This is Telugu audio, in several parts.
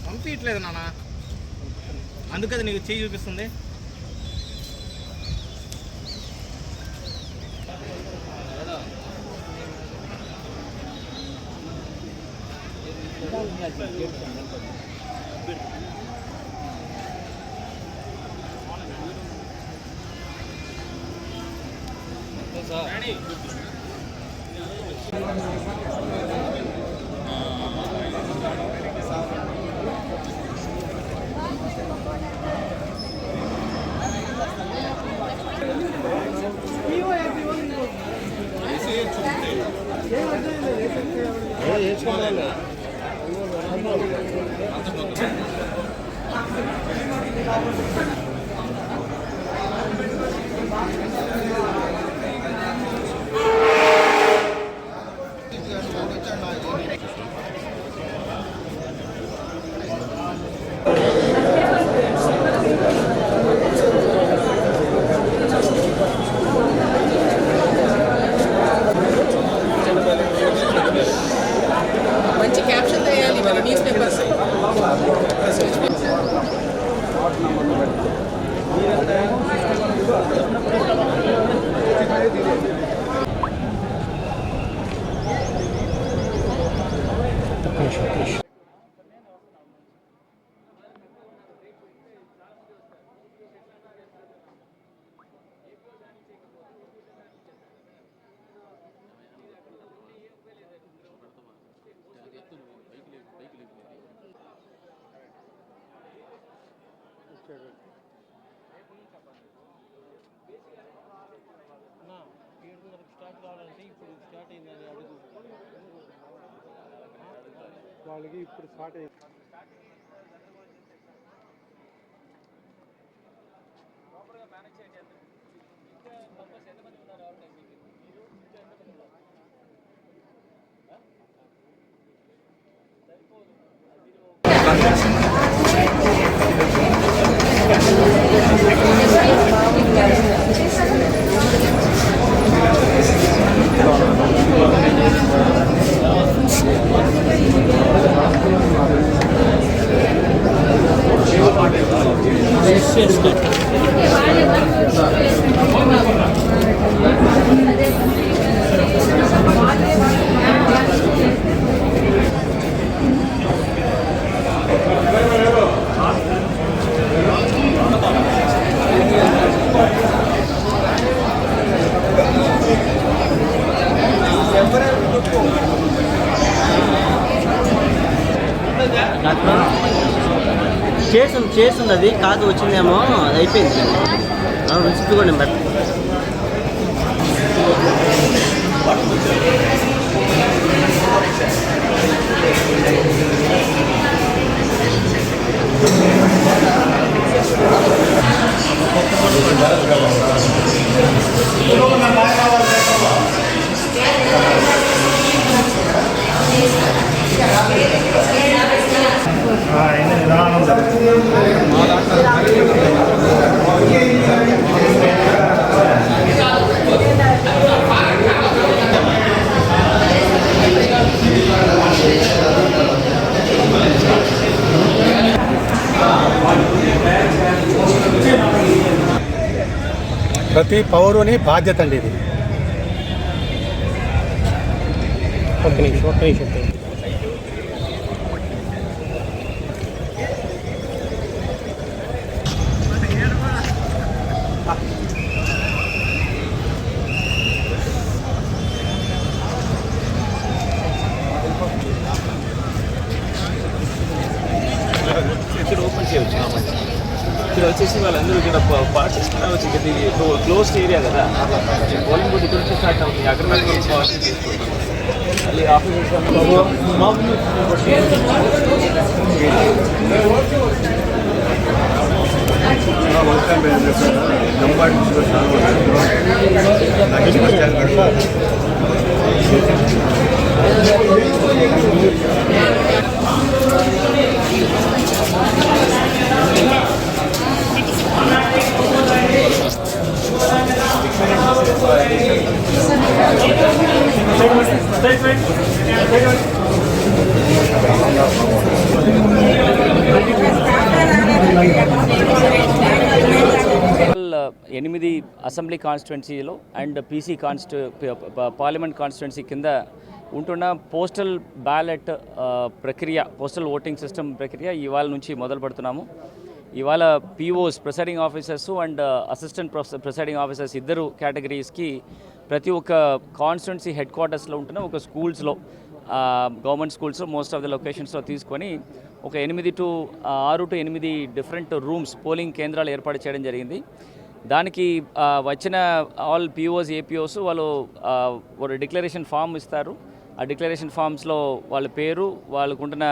పంపించట్లేదు నాన్న, అందుకది నీకు చేయి చూపిస్తుంది. మంచి క్యాప్షన్ వేయాలి మన న్యూస్ పేపర్స్. వాళ్ళకి ఇప్పుడు స్టార్ట్ అయ్యింది. చేస్తుంది అది కాదు, వచ్చిందేమో అది అయిపోయింది. రిసిప్ట్ కూడా నేను పెట్ట ప్రతి పౌరుని బాధ్యత అండి ఇది. ఒక్క నిమిషం ఓపెన్ చేయవచ్చు. ఇక్కడ వచ్చేసి వాళ్ళందరూ ఇక్కడ పార్క్ చేసుకున్నా వచ్చి ఇది క్లోజ్డ్ ఏరియా కదా, పోలింగ్ బూత్ ఇక్కడ నుంచి స్టార్ట్ అవుతుంది. అక్కడ పార్క్ చేసుకుంటాం. మళ్ళీ ఆఫీసర్స్ ఎనిమిది అసెంబ్లీ కాన్స్టిట్యున్సీలో అండ్ పీసీ పార్లమెంట్ కాన్స్టిట్యున్సీ కింద ఉంటున్న పోస్టల్ బ్యాలెట్ ప్రక్రియ, పోస్టల్ ఓటింగ్ సిస్టమ్ ప్రక్రియ ఇవాళ నుంచి మొదలు పెడుతున్నాము. ఇవాళ POs, presiding officers and assistant presiding officers ఇద్దరు కేటగిరీస్కి ప్రతి ఒక్క కాన్స్టిట్యున్సీ హెడ్ క్వార్టర్స్లో ఉంటున్న ఒక స్కూల్స్లో, గవర్నమెంట్ స్కూల్స్లో మోస్ట్ ఆఫ్ ద లొకేషన్స్లో తీసుకొని ఒక 6 to 8 డిఫరెంట్ రూమ్స్, పోలింగ్ కేంద్రాలు ఏర్పాటు చేయడం జరిగింది. దానికి వచ్చిన ఆల్ పిఓస్, ఏపీఓస్ వాళ్ళు డిక్లరేషన్ ఫామ్ ఇస్తారు. ఆ డిక్లరేషన్ ఫామ్స్లో వాళ్ళ పేరు, వాళ్ళకున్న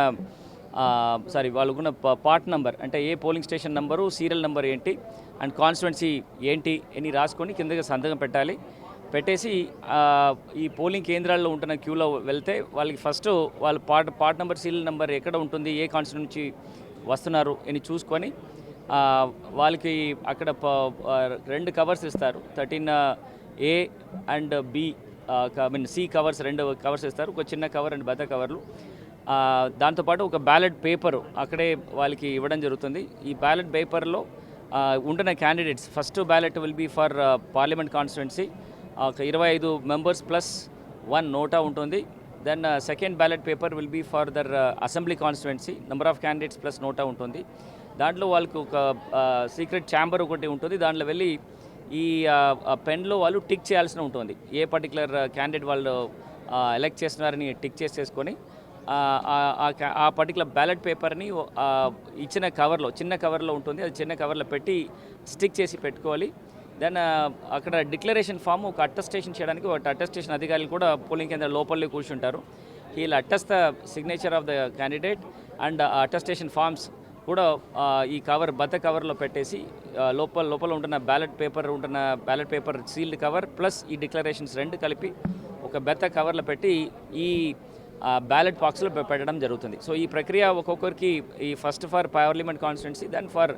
పార్ట్ నెంబర్, అంటే ఏ polling station number, serial number ఏంటి అండ్ కాన్స్టిట్యున్సీ ఏంటి అని రాసుకొని కిందకి సంతకం పెట్టాలి. పెట్టేసి ఈ పోలింగ్ కేంద్రాల్లో ఉంటున్న క్యూలో వెళ్తే వాళ్ళకి ఫస్ట్ వాళ్ళ పార్ట్ నెంబర్, సీరియల్ నెంబర్ ఎక్కడ ఉంటుంది, ఏ కాన్స్టిట్యూన్సీ నుంచి వస్తున్నారు అని చూసుకొని వాళ్ళకి అక్కడ 2 కవర్స్ ఇస్తారు. 13A and B, C covers, 2 covers ఇస్తారు. ఒక చిన్న కవర్ అండ్ పెద్ద కవర్లు. దాంతోపాటు ఒక బ్యాలెట్ పేపరు అక్కడే వాళ్ళకి ఇవ్వడం జరుగుతుంది. ఈ బ్యాలెట్ పేపర్లో ఉంటున్న candidates, first ballot will be for parliament constituency, 25 members plus 1 NOTA ఉంటుంది. Then second ballot paper will be for the assembly constituency, number of candidates plus NOTA ఉంటుంది. దాంట్లో వాళ్ళకి ఒక సీక్రెట్ ఛాంబర్ ఒకటి ఉంటుంది. దాంట్లో వెళ్ళి ఈ పెన్లో వాళ్ళు టిక్ చేయాల్సిన ఉంటుంది. ఏ పర్టికులర్ క్యాండిడేట్ వాళ్ళు ఎలక్ట్ చేస్తున్నారని టిక్ చేసేసుకొని ఆ పర్టికులర్ బ్యాలెట్ పేపర్ని ఇచ్చిన కవర్లో, చిన్న కవర్లో ఉంటుంది, అది చిన్న కవర్లో పెట్టి స్టిక్ చేసి పెట్టుకోవాలి. దెన్ అక్కడ డిక్లరేషన్ ఫామ్, ఒక అటెస్టేషన్ చేయడానికి ఒక అటెస్టేషన్ అధికారులు కూడా పోలింగ్ కేంద్రం లోపలే కూర్చుంటారు. వీళ్ళు attest the signature of the candidate and attestation forms కూడా ఈ కవర్, బద్ద కవర్లో పెట్టేసి లోపల ఉంటున్న ballot paper sealed cover plus ఈ డిక్లరేషన్స్ 2 కలిపి ఒక బెత్త కవర్లో పెట్టి ఈ బ్యాలెట్ బాక్స్లో పెట్టడం జరుగుతుంది. సో ఈ ప్రక్రియ ఒక్కొక్కరికి ఈ first for parliament constituency, then for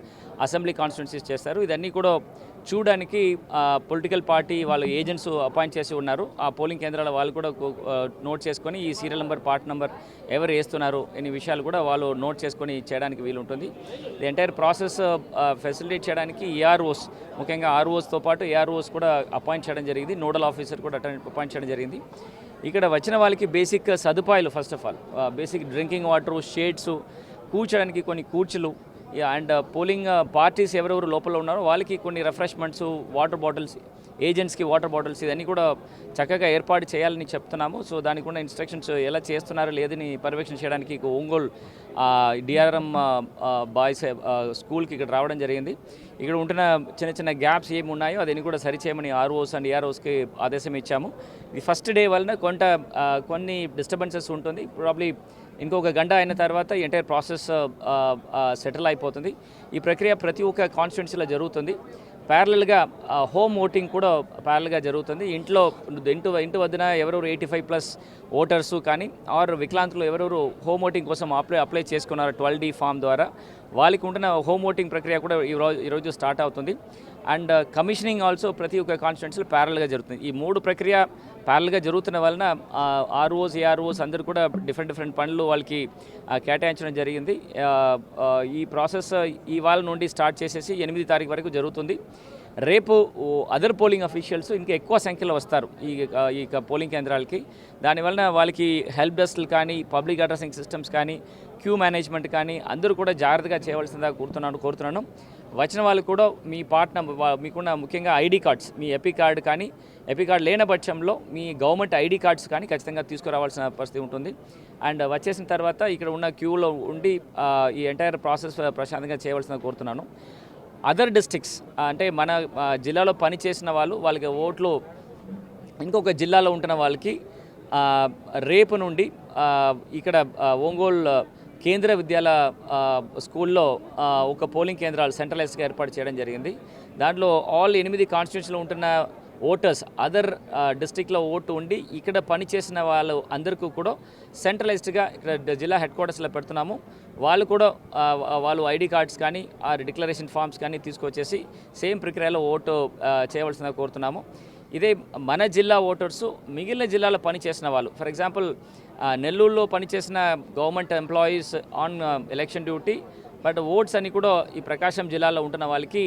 assembly constituencies చేస్తారు. ఇదన్నీ కూడా చూడడానికి పొలిటికల్ పార్టీ వాళ్ళు ఏజెంట్స్ అపాయింట్ చేసి ఉన్నారు. ఆ పోలింగ్ కేంద్రాల వాళ్ళు కూడా నోట్ చేసుకొని ఈ సీరియల్ నెంబర్, పార్ట్ నెంబర్ ఎవరు వేస్తున్నారు అనే విషయాలు కూడా వాళ్ళు నోట్ చేసుకొని చేయడానికి వీలుంటుంది. ది ఎంటైర్ ప్రాసెస్ ఫెసిలిటేట్ చేయడానికి ఏఆర్ఓస్, ముఖ్యంగా ఆర్ఓస్తో పాటు ఏఆర్ఓస్ కూడా అపాయింట్ చేయడం జరిగింది. నోడల్ ఆఫీసర్ కూడా అపాయింట్ చేయడం జరిగింది. ఇక్కడ వచ్చిన వాళ్ళకి బేసిక్ సదుపాయాలు, first of all basic drinking water, shades, కూర్చోడానికి కొన్ని కూర్చులు అండ్ పోలింగ్ పార్టీస్ ఎవరెవరు లోపల ఉన్నారో వాళ్ళకి కొన్ని రిఫ్రెష్మెంట్స్, వాటర్ బాటిల్స్, ఏజెంట్స్కి వాటర్ బాటిల్స్, ఇవన్నీ కూడా చక్కగా ఏర్పాటు చేయాలని చెప్తున్నాము. సో దానికి ఉన్న ఇన్స్ట్రక్షన్స్ ఎలా చేస్తున్నారో లేదని పర్యవేక్షణ చేయడానికి ఒంగోలు డిఆర్ఎం బాయ్స్ స్కూల్కి ఇక్కడ రావడం జరిగింది. ఇక్కడ ఉంటున్న చిన్న గ్యాప్స్ ఏమి ఉన్నాయో అదని కూడా సరిచేయమని ఆర్ఓస్ అండ్ ఏఆర్ఓస్కి ఆదేశం ఇచ్చాము. ఇది ఫస్ట్ డే వలన కొన్ని డిస్టర్బెన్సెస్ ఉంటుంది. ప్రాబ్లీ ఇంకొక గంట అయిన తర్వాత ఎంటైర్ ప్రాసెస్ సెటిల్ అయిపోతుంది. ఈ ప్రక్రియ ప్రతి ఒక్క కాన్స్టిట్యున్సీలో జరుగుతుంది. ప్యారలల్గా హోమ్ ఓటింగ్ కూడా ప్యారల్గా జరుగుతుంది. ఇంటి వద్దన ఎవరెవరు 85+ ఓటర్సు కానీ ఆర్ వికలాంగులు ఎవరెవరు హోమ్ ఓటింగ్ కోసం అప్లై చేసుకున్నారు 12D ఫామ్ ద్వారా, వాళ్ళకి ఉంటున్న హోమ్ ఓటింగ్ ప్రక్రియ కూడా ఈరోజు స్టార్ట్ అవుతుంది. అండ్ కమిషనింగ్ ఆల్సో ప్రతి ఒక్క కాన్స్టిట్యున్సీలో ప్యారల్గా జరుగుతుంది. ఈ 3 ప్రక్రియ ప్యారల్గా జరుగుతున్న వలన ఆర్ఓస్, ఏఆర్ఓస్ అందరూ కూడా డిఫరెంట్ పనులు వాళ్ళకి కేటాయించడం జరిగింది. ఈ ప్రాసెస్ ఇవాళ నుండి స్టార్ట్ చేసేసి 8 తారీఖు వరకు జరుగుతుంది. రేపు అదర్ పోలింగ్ అఫీషియల్స్ ఇంకా ఎక్కువ సంఖ్యలో వస్తారు ఈ పోలింగ్ కేంద్రాలకి. దానివలన వాళ్ళకి హెల్ప్ డెస్క్లు కానీ, పబ్లిక్ అడ్రసింగ్ సిస్టమ్స్ కానీ, క్యూ మేనేజ్మెంట్ కానీ అందరూ కూడా జాగ్రత్తగా చేయవలసిందిగా కోరుతున్నాను. వచ్చిన వాళ్ళు కూడా మీ పార్ట్ నెంబర్, మీకున్న ముఖ్యంగా ఐడి కార్డ్స్, మీ ఎపి కార్డ్ కానీ, ఎపి కార్డ్ లేని పక్షంలో మీ గవర్నమెంట్ ఐడి కార్డ్స్ కానీ ఖచ్చితంగా తీసుకురావాల్సిన పరిస్థితి ఉంటుంది. అండ్ వచ్చేసిన తర్వాత ఇక్కడ ఉన్న క్యూలో ఉండి ఈ ఎంటైర్ ప్రాసెస్ ప్రశాంతంగా చేయవలసిందిగా కోరుతున్నాను. అదర్ డిస్ట్రిక్ట్స్ అంటే మన జిల్లాలో పనిచేసిన వాళ్ళకి ఓట్లు ఇంకొక జిల్లాలో ఉంటున్న వాళ్ళకి రేపు నుండి ఇక్కడ ఒంగోలు కేంద్ర విద్యాలయ స్కూల్లో ఒక పోలింగ్ కేంద్రాలు సెంట్రలైజ్డ్గా ఏర్పాటు చేయడం జరిగింది. దాంట్లో ఆల్ 8 కాన్స్టిట్యూన్సీలో ఉంటున్న ఓటర్స్ అదర్ డిస్ట్రిక్ట్లో ఓటు ఉండి ఇక్కడ పనిచేసిన వాళ్ళు అందరికీ కూడా సెంట్రలైజ్డ్గా ఇక్కడ జిల్లా హెడ్ క్వార్టర్స్లో పెడుతున్నాము. వాళ్ళు కూడా వాళ్ళు ఐడి కార్డ్స్ కానీ ఆ డిక్లరేషన్ ఫామ్స్ కానీ తీసుకొచ్చేసి సేమ్ ప్రక్రియలో ఓటు చేయవలసిందిగా కోరుతున్నాము. ఇదే మన జిల్లా ఓటర్సు మిగిలిన జిల్లాలో పనిచేసిన వాళ్ళు, ఫర్ ఎగ్జాంపుల్ నెల్లూరులో పనిచేసిన government employees on election duty, but votes అని కూడా ఈ ప్రకాశం జిల్లాలో ఉంటున్న వాళ్ళకి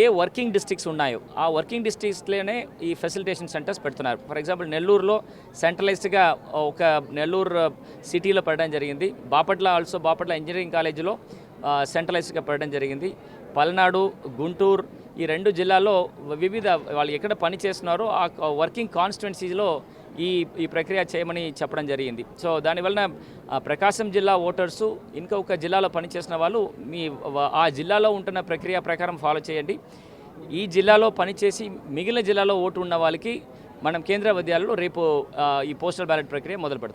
ఏ వర్కింగ్ డిస్ట్రిక్ట్స్ ఉన్నాయో ఆ వర్కింగ్ డిస్ట్రిక్ట్స్లోనే ఈ ఫెసిలిటేషన్ సెంటర్స్ పెడుతున్నారు. ఫర్ ఎగ్జాంపుల్ నెల్లూరులో సెంట్రలైజ్డ్గా ఒక నెల్లూరు సిటీలో పెట్టడం జరిగింది. బాపట్ల ఇంజనీరింగ్ కాలేజీలో సెంట్రలైజ్డ్గా పెట్టడం జరిగింది. పల్నాడు, గుంటూరు ఈ 2 జిల్లాల్లో వివిధ వాళ్ళు ఎక్కడ పని చేస్తున్నారో ఆ వర్కింగ్ కాన్స్టిట్యున్సీలో ఈ ప్రక్రియ చేయమని చెప్పడం జరిగింది. సో దానివలన ప్రకాశం జిల్లా ఓటర్సు ఇంకొక జిల్లాలో పనిచేసిన వాళ్ళు ఆ జిల్లాలో ఉంటున్న ప్రక్రియ ప్రకారం ఫాలో చేయండి. ఈ జిల్లాలో పనిచేసి మిగిలిన జిల్లాలో ఓటు ఉన్న వాళ్ళకి మనం కేంద్ర విద్యాలయంలో రేపు ఈ పోస్టల్ బ్యాలెట్ ప్రక్రియ మొదలు పెడుతున్నాం.